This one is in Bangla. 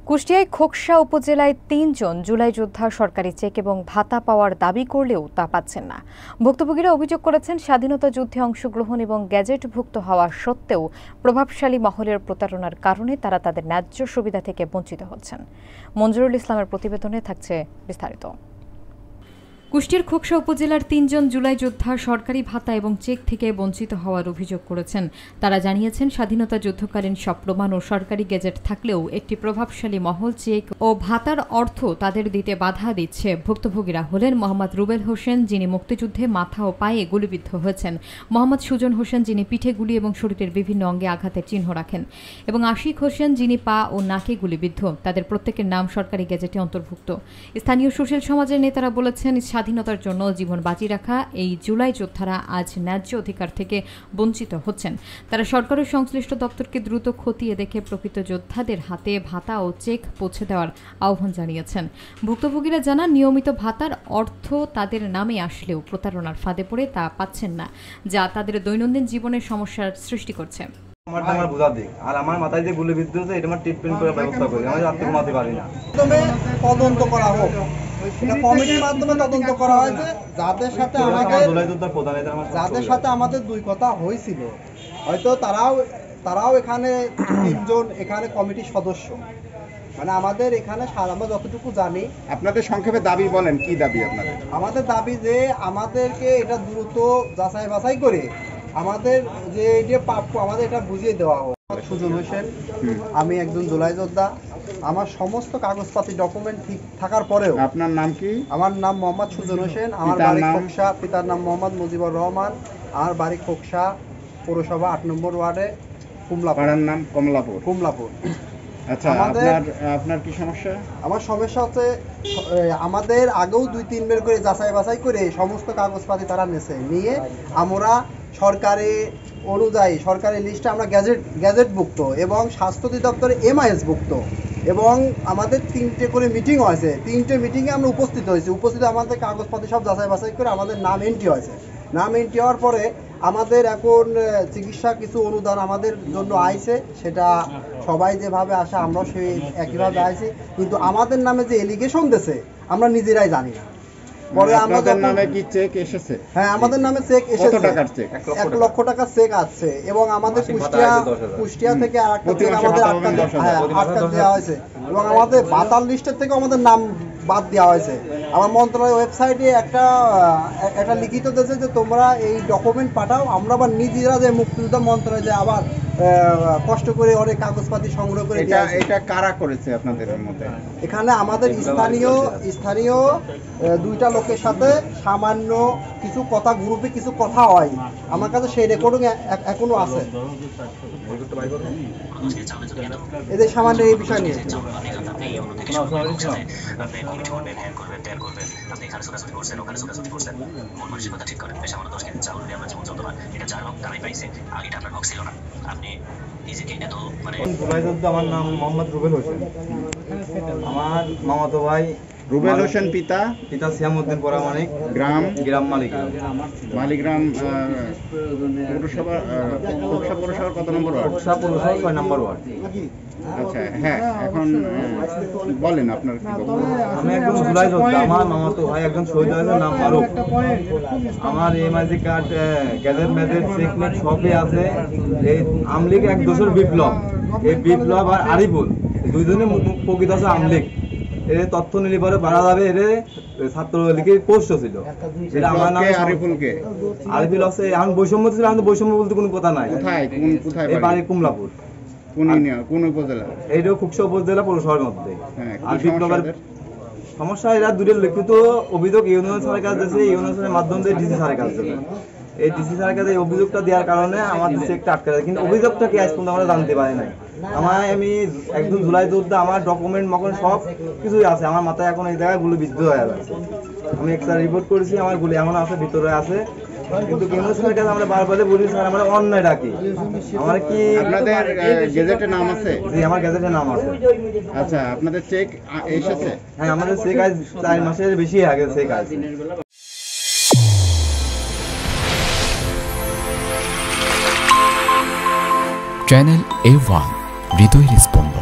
কুষ্টিয়ায় খোকসা উপজেলায় ৩ জন জুলাই যোদ্ধা সরকারি চেক এবং ভাতা পাওয়ার দাবি করলেও তা পাচ্ছেন না। ভুক্তভোগীরা অভিযোগ করেছেন, স্বাধীনতা যুদ্ধে অংশগ্রহণ এবং গ্যাজেটভুক্ত হওয়া সত্ত্বেও প্রভাবশালী মহলের প্রতারণার কারণে তারা তাদের ন্যায্য সুবিধা থেকে বঞ্চিত হচ্ছেন। মঞ্জুরুল ইসলামের প্রতিবেদনে থাকছে বিস্তারিত। কুষ্টিয়ার খোকসা উপজেলার ৩ জন জুলাই যোদ্ধা সরকারি ভাতা এবং চেক থেকে বঞ্চিত হওয়ার অভিযোগ করেছেন। তারা জানিয়েছেন, স্বাধীনতা যুদ্ধকালীন সব প্রমাণ ও সরকারি গেজেট থাকলেও একটি প্রভাবশালী মহল চেক ও ভাতার অর্থ তাদের দিতে বাধা দিচ্ছে। ভুক্তভোগীরা হলেন মোহাম্মদ রুবেল হোসেন, যিনি মুক্তিযুদ্ধে মাথা ও পায়ে গুলিবিদ্ধ হয়েছেন, মোহাম্মদ সুজন হোসেন, যিনি পিঠে গুলি এবং শরীরের বিভিন্ন অঙ্গে আঘাতের চিহ্ন রাখেন, এবং আশিক হোসেন, যিনি পা ও নাকে গুলিবিদ্ধ। তাদের প্রত্যেকের নাম সরকারি গেজেটে অন্তর্ভুক্ত। স্থানীয় সুশীল সমাজের নেতারা বলেছেন, স্বাধীনতার জন্য জীবন বাজি রাখা এই জুলাই যোদ্ধারা আজ ন্যায্য অধিকার থেকে বঞ্চিত হচ্ছেন। তারা সরকারের সংশ্লিষ্ট দপ্তরকে দ্রুত খতিয়ে দেখে প্রকৃত যোদ্ধাদের হাতে ভাতা ও চেক পৌঁছে দেওয়ার আহ্বান জানিয়েছেন। ভুক্তভোগীরা জানান, নিয়মিত ভাতার অর্থ তাদের নামে আসলেও প্রতারণার ফাঁদে পড়ে তা পাচ্ছেন না, যা তাদের দৈনন্দিন জীবনের সমস্যার সৃষ্টি করছে। আমার বোঝা দিক আর আমার মাথায় যে গুলিবিদ্ধ হচ্ছে, এটা আমার ট্রিটমেন্ট করার ব্যবস্থা করি। আমি রাত্রে ঘুমাতে পারি না। তদন্ত করা হোক, এটা কমিটির মাধ্যমে তদন্ত করা হয়েছে। যাদের সাথে আমাদের দুই কথা হয়েছিল, হয়তো তারাও এখানে ৩ জন এখানে কমিটির সদস্য, মানে আমাদের এখানে আমরা যতটুকু জানি। আপনাদের সংক্ষেপে দাবি বলেন, কি দাবি আপনাদের? আমাদের দাবি যে আমাদেরকে এটা দ্রুত যাচাই বাছাই করে আমাদের যে প্রাপ্য আমাদের এটা বুঝিয়ে দেওয়া হোক। সুজন হোসেন, আমি একজন জুলাই যোদ্ধা। আমার সমস্ত কাগজপাতি ডকুমেন্ট ঠিক থাকার পরেও। আপনার নাম কি? আমার নাম মোহাম্মদ সুজন হোসেন, আমার বাড়ি খোকসা, পিতার নাম মোহাম্মদ মুজিবুর রহমান, আমার বাড়ি খোকসা পৌরসভা ৮ নম্বর ওয়ার্ডে, কুমলাপুর। নাম কুমলাপুর। আচ্ছা, আপনার কি সমস্যা? আমার সমস্যা হচ্ছে, আমাদের আগেও ২-৩ বার করে যাচাই বাছাই করে সমস্ত কাগজপাতি তারা নিয়ে আমরা সরকারি অনুযায়ী সরকারি লিস্টে আমরা গ্যাজেটভুক্ত এবং স্বাস্থ্য অধিদপ্তরে MIS ভুক্ত, এবং আমাদের 3টে করে মিটিং হয়েছে। 3টে মিটিংয়ে আমরা উপস্থিত হয়েছি। আমাদের কাগজপাতি সব যাচাই বাছাই করে আমাদের নাম এন্ট্রি হয়েছে। নাম এন্ট্রি হওয়ার পরে আমাদের এখন চিকিৎসা কিছু অনুদান আমাদের জন্য আইছে, সেটা সবাই যেভাবে আসে আমরাও সেই একইভাবে আইছি, কিন্তু আমাদের নামে যে এলিগেশন দিয়েছে আমরা নিজেরাই জানি না। পরে আমাদের নামে কি চেক এসেছে? হ্যাঁ, আমাদের নামে চেক এসেছে। কত টাকার চেক? 1 লক্ষ টাকার চেক আছে, এবং আমাদের কুষ্টিয়া থেকে আরেকটা চেক আমাদের আটকা দেওয়া হয়েছে, এবং আমাদের ভাতার লিস্টের থেকে আমাদের নাম বাদ দেওয়া হয়েছে। আমার মন্ত্রণালয়ের ওয়েবসাইটে একটা লিখিত দিয়েছে যে তোমরা এই ডকুমেন্ট পাঠাও। আমরা আবার নিজেরা যে মুক্তিযোদ্ধা মন্ত্রণালয়ে যে আবার কষ্ট করে অনেক কাগজপাতি সংগ্রহ করে। এটা কারা করেছে আপনাদের মধ্যে? এখানে আমাদের স্থানীয় 2টা লোকের সাথে সামান্য কিছু কথা, গ্রুপে কিছু কথা হয়। আমার কাছে সেই রেকর্ডিং এখনো আছে, এদের সামান্য এই বিষয় নিয়ে। আমার নাম মোহাম্মদ রুবেল হোসেন। আমার মামাতো ভাই রুবেল হোসেন, পিতা সিয়ামউদ্দিন পরামানিক, গ্রাম মালিগ্রাম, পৌরসভার কত নম্বর ওয়ার্ড? খোকসা পৌরসভা 6 নম্বর ওয়ার্ড। আচ্ছা, হ্যাঁ, এখন বলেন আপনার কি বক্তব্য? আমি একজন জুলাই যোদ্ধা। আমার মামাতো ভাই একজন শহীদ হয়েছে, নাম ফারুক। আমার MIS কার্ড, গ্যাজেট ম্যাজেট, চেক মেক সবই আছে। এই আমলিগ এক দোষর বিপ্লব, এই বিপ্লব আর আরিফুল দুইজনে প্রকৃত আছে আমলিগ। এর তথ্য নিলে পরে বাড়া যাবে। এর ছাত্রলীগের পোস্ট ছিল, এটা আমার নামে। আরিফুল আছে। আমি বৈষম্য ছিল, আমি বৈষম্য বলতে কোনো কথা নাই। কোথায় বাড়ি? কুমলাপুর। কোন উপজেলা? এইটাও খোকসা উপজেলা পৌরসভার মধ্যে। আর বিপ্লবের সমস্যা, এরা দুটোর লিখিত অভিযোগ ইউনিয়ন স্যারের কাছে দিয়েছে। ইউনিয়ন স্যারের মাধ্যম দিয়ে DC স্যারের কাছে দেবে। এই DC স্যারের কাছে এই অভিযোগটা দেওয়ার কারণে আমাদের চেকটা আটকে যায়, কিন্তু অভিযোগটা কি আজ পর্যন্ত আমরা জানতে পারি নাই। আমি একজন জুলাই যোদ্ধা, আমার ডকুমেন্ট সব কিছুই আছে। আমার মাথায় এখন এই জায়গায় গুলি বিদ্ধ হয়ে যাচ্ছে। আমি একটা রিপোর্ট করেছি, আমার গুলি এমন আছে, ভিতরে আছে, কিন্তু কেন্দ্র সরকারের কাছে আমরা বারবার বলি স্যার আমরা অন্যায় ডাকি। আমার কি আপনাদের গেজেটে নাম আছে? জি, আমার গেজেটে নাম আছে। আচ্ছা, আপনাদের চেক এসেছে? হ্যাঁ, আমাদের চেক আজ 4 মাসের বেশি আগে চেক আছে। চ্যানেল A1 হৃদয় রেসপন্স।